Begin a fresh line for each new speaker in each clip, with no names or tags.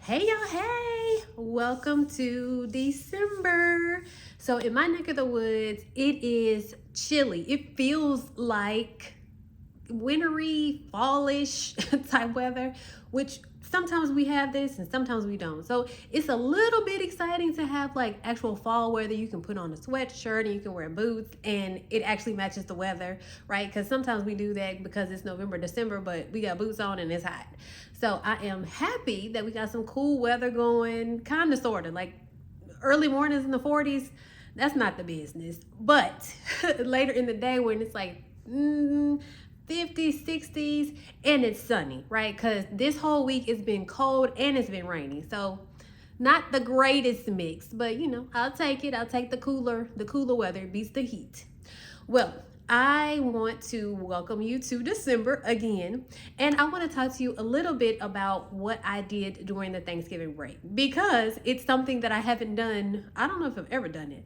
Hey y'all, hey! Welcome to December. So in my neck of the woods, it is chilly. It feels like wintry, fallish type weather, which sometimes we have this and sometimes we don't. So it's a little bit exciting to have like actual fall weather. You can put on a sweatshirt and you can wear boots and it actually matches the weather, right? Because sometimes we do that because it's November, December, but we got boots on and it's hot. So I am happy that we got some cool weather going, kind of, sort of, like early mornings in the 40s. That's not the business. But later in the day when it's like 50s, 60s, and it's sunny, right? Because this whole week it's been cold and it's been rainy. So not the greatest mix, but I'll take it. I'll take the cooler weather. It beats the heat. Well, I want to welcome you to December again, and I want to talk to you a little bit about what I did during the Thanksgiving break because it's something that I haven't done. I don't know if I've ever done it.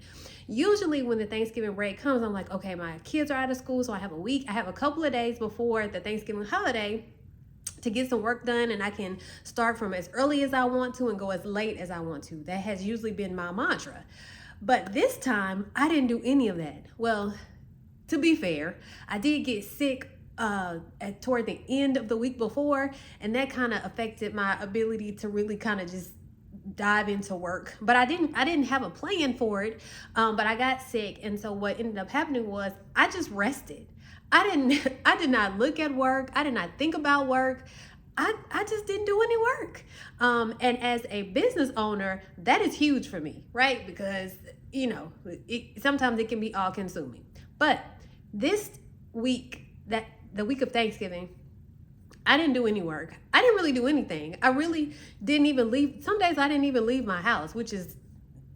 Usually, when the Thanksgiving break comes, I'm like, okay, my kids are out of school, so I have a week. I have a couple of days before the Thanksgiving holiday to get some work done, and I can start from as early as I want to and go as late as I want to. That has usually been my mantra. But this time, I didn't do any of that. Well, to be fair, I did get sick toward the end of the week before, and that kind of affected my ability to really kind of just dive into work. But I didn't have a plan for it. But I got sick, and so what ended up happening was I just rested. I did not look at work. I did not think about work. I just didn't do any work. And as a business owner, that is huge for me, right? Because sometimes it can be all consuming. But this week, the week of Thanksgiving, I didn't do any work. I didn't really do anything. I really didn't even leave. Some days I didn't even leave my house, which is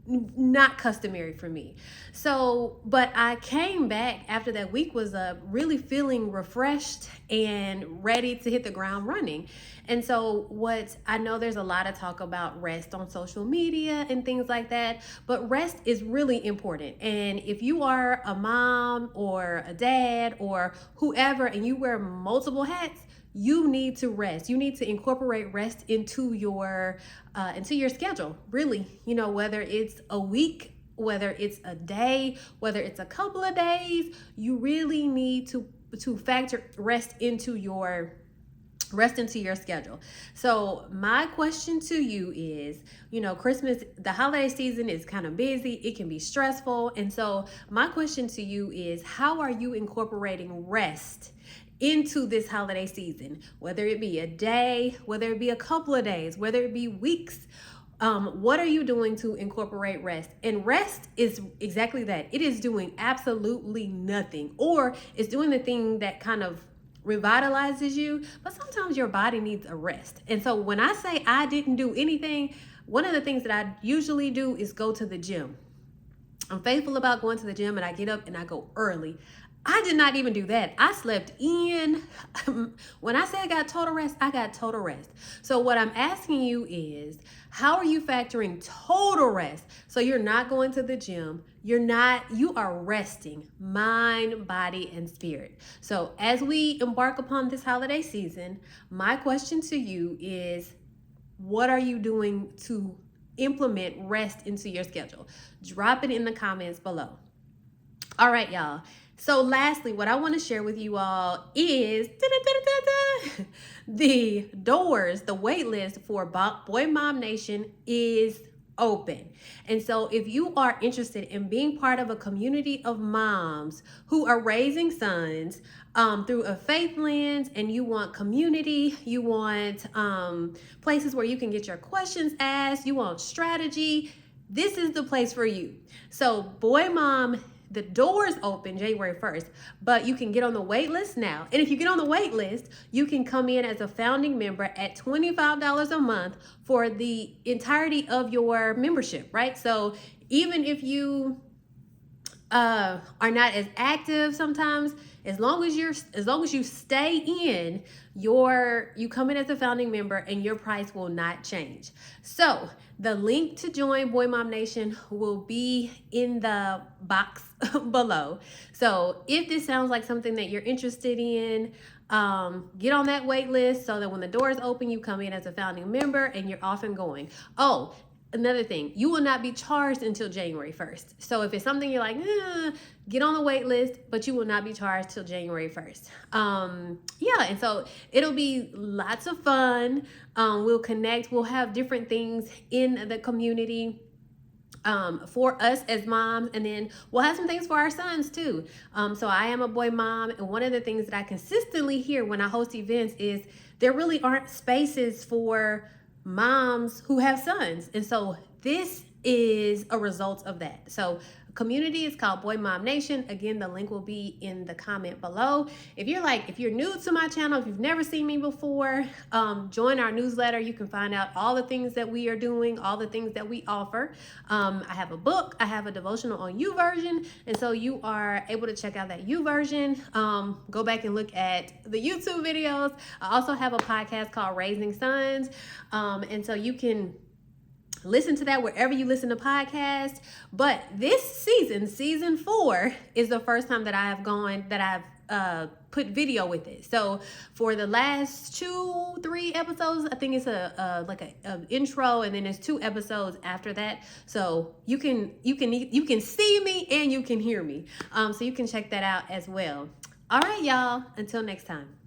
not customary for me. So, but I came back after that week was up really feeling refreshed and ready to hit the ground running. And so what I know, there's a lot of talk about rest on social media and things like that, but rest is really important. And if you are a mom or a dad or whoever and you wear multiple hats, you need to rest. You need to incorporate rest into your schedule. Really, whether it's a week, whether it's a day, whether it's a couple of days, you really need to factor rest into your schedule. So my question to you is, Christmas, the holiday season is kind of busy. It can be stressful. And so my question to you is, how are you incorporating rest into this holiday season? Whether it be a day, whether it be a couple of days, whether it be weeks, what are you doing to incorporate rest? And rest is exactly that. It is doing absolutely nothing, or it's doing the thing that kind of revitalizes you, but sometimes your body needs a rest. And so when I say I didn't do anything, one of the things that I usually do is go to the gym. I'm faithful about going to the gym, and I get up and I go early. I did not even do that. I slept in. When I say I got total rest, I got total rest. So what I'm asking you is, how are you factoring total rest? So you're not going to the gym. You are resting mind, body, and spirit. So as we embark upon this holiday season, my question to you is, what are you doing to implement rest into your schedule? Drop it in the comments below. All right, y'all. So lastly, what I want to share with you all is the doors, the waitlist for Boy Mom Nation is open. And so if you are interested in being part of a community of moms who are raising sons through a faith lens, and you want community, you want places where you can get your questions asked, you want strategy, this is the place for you. So Boy Mom, the doors open January 1st, but you can get on the wait list now. And if you get on the wait list, you can come in as a founding member at $25 a month for the entirety of your membership, right? So even if you are not as active sometimes, as long as you stay in, you come in as a founding member and your price will not change. So the link to join Boy Mom Nation will be in the box below. So if this sounds like something that you're interested in, Get on that wait list so that when the doors open, you come in as a founding member and you're off and going. Oh, another thing, you will not be charged until January 1st. So if it's something you're like, get on the wait list, but you will not be charged till January 1st. Yeah, and so it'll be lots of fun. We'll connect. We'll have different things in the community for us as moms, and then we'll have some things for our sons too. So I am a boy mom, and one of the things that I consistently hear when I host events is there really aren't spaces for moms who have sons, and so this is a result of that. So community is called Boy Mom Nation. Again, the link will be in the comment below. If you're new to my channel, if you've never seen me before, join our newsletter. You can find out all the things that we are doing, all the things that we offer. I have a book, I have a devotional on YouVersion, and so you are able to check out that YouVersion. Go back and look at the YouTube videos. I also have a podcast called Raising Sons, and so you can listen to that wherever you listen to podcasts. But this season 4, is the first time that I've put video with it. So for the last 2-3 episodes, I think it's a intro, and then there's 2 episodes after that. So you can see me and you can hear me. So you can check that out as well. All right, y'all. Until next time.